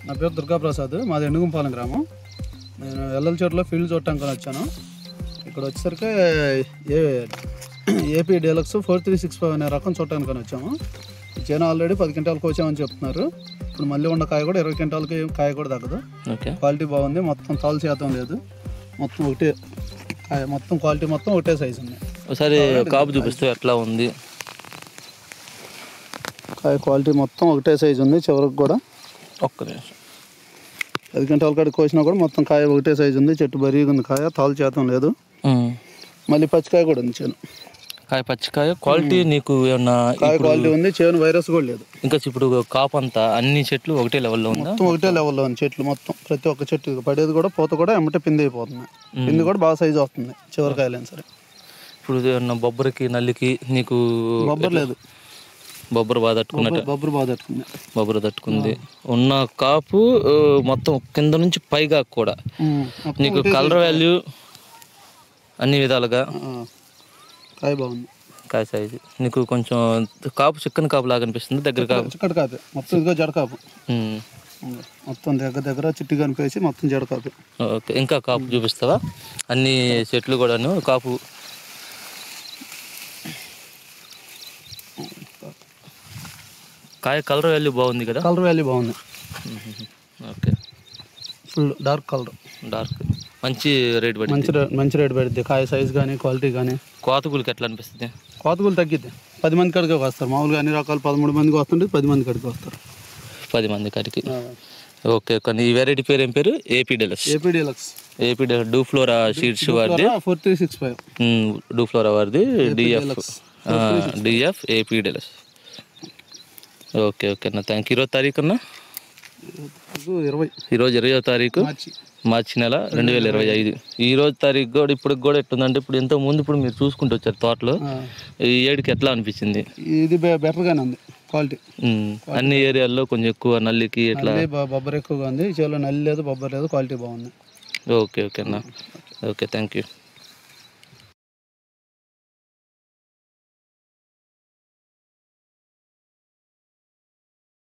నా పేరు దుర్గాప్రసాద్, మాది ఎండుగుంపాలెం గ్రామం. నేను ఎల్లలచోట్ల ఫీల్డ్ చూడటానికి వచ్చాను. ఇక్కడ వచ్చేసరికి ఏపీ డీలక్స్ 4365 అనే రకం చూడటానికి వచ్చాము. ఈ చేను ఆల్రెడీ 10 క్వింటాలకు వచ్చామని చెప్తున్నారు. ఇప్పుడు మళ్ళీ ఉన్న కాయ కూడా 20 క్వింటాలకి కాయ కూడా తగ్గదు. క్వాలిటీ బాగుంది, మొత్తం తాలు శాతం లేదు, మొత్తం ఒకటే కాయ, మొత్తం క్వాలిటీ మొత్తం ఒకటే సైజు ఉంది. ఒకసారి కాపు చూపిస్తే ఎట్లా ఉంది కాయ క్వాలిటీ మొత్తం ఒకటే సైజు ఉంది. చివరికి కూడా ఒక్క నిమిషం 10 క్వింటాల కాడికి కోసినా కూడా మొత్తం కాయ ఒకటే సైజు ఉంది. చెట్టు బరీగా ఉంది, కాయ తాలు శాతం లేదు, మళ్ళీ పచ్చికాయ కూడా ఉంది. చేను కాయ పచ్చికాయ క్వాలిటీ నీకు ఏమన్నా కాయ క్వాలిటీ ఉంది, చేను వైరస్ కూడా లేదు. ఇంకా ఇప్పుడు కాపు అంతా అన్ని చెట్లు ఒకటే లెవెల్లో ఉంది, మొత్తం ఒకటే లెవెల్లో ఉంది. చెట్లు మొత్తం ప్రతి ఒక్క చెట్టు పడేది కూడా పూత కూడా ఎమ్మటే పిండి అయిపోతుంది. పిండి కూడా బాగా సైజు వస్తుంది చివరికాయలైనా సరే. ఇప్పుడు ఏమన్నా బొబ్బరికి నల్లికి నీకు బొబ్బర్ లేదు, బొబ్బరు బాగా తట్టుకున్నట్టు బొబ్బరు తట్టుకుంది. ఉన్న కాపు మొత్తం కింద నుంచి పైగా కూడా నీకు కలర్ వాల్యూ అన్ని విధాలుగా కాయ బాగుంది. కాయ సైజు నీకు కొంచెం కాపు చిక్కని కాపు లాగా అనిపిస్తుంది. దగ్గర కాపు చిక్కటి కాపు మొత్తం ఇదిగో జడ కాపు మొత్తం దగ్గర చిట్టి కనిపేసి మొత్తం జడ కాపు. ఓకే, ఇంకా కాపు చూపిస్తావా? అన్ని చెట్లు కూడాను కాపు కాయ కలర్ వాల్యూ బాగుంది కదా? కలర్ వాల్యూ బాగుంది. Okay, full dark colour, dark మంచి రేట్ పడి మంచి రేట్ పడుద్ది. కాయ సైజు కానీ క్వాలిటీ కానీ. కోతగూలికి ఎట్లా అనిపిస్తుంది? కోతగూలు తగ్గిద్ది. 10 మంది కాడికి వస్తారు. మామూలుగా అన్ని రకాలు 13 మందికి వస్తుంటే 10 మంది కాడికి వస్తారు. 10 మంది కాడికి. ఓకే, కానీ ఈ వెరైటీ పేరు ఏం పేరు? AP deluxe. ఏపీ డీలక్స్ డూఫ్లోరా సీడ్స్ వారిది 4365. డూఫ్లోరా వారిది DF AP deluxe. Okay okay అన్న, థ్యాంక్ యూ. 20వ తారీఖు అన్న? ఈరోజు 20వ తారీఖు మార్చి నెల 2025. ఈరోజు తారీఖు కూడా ఇప్పుడు కూడా ఎట్టుందంటే, ఇప్పుడు ఎంతో ముందు ఇప్పుడు మీరు చూసుకుంటూ వచ్చారు తోటలో, ఈ ఏడుకి ఎట్లా అనిపించింది? ఇది బెటర్గానే ఉంది క్వాలిటీ. అన్ని ఏరియాల్లో కొంచెం ఎక్కువ నల్లికి ఎట్లా బొబ్బర్ ఎక్కువగా ఉంది. చేలో నల్లి లేదు, బొబ్బర్ లేదు, క్వాలిటీ బాగుంది. ఓకే ఓకే అన్న, ఓకే థ్యాంక్ యూ.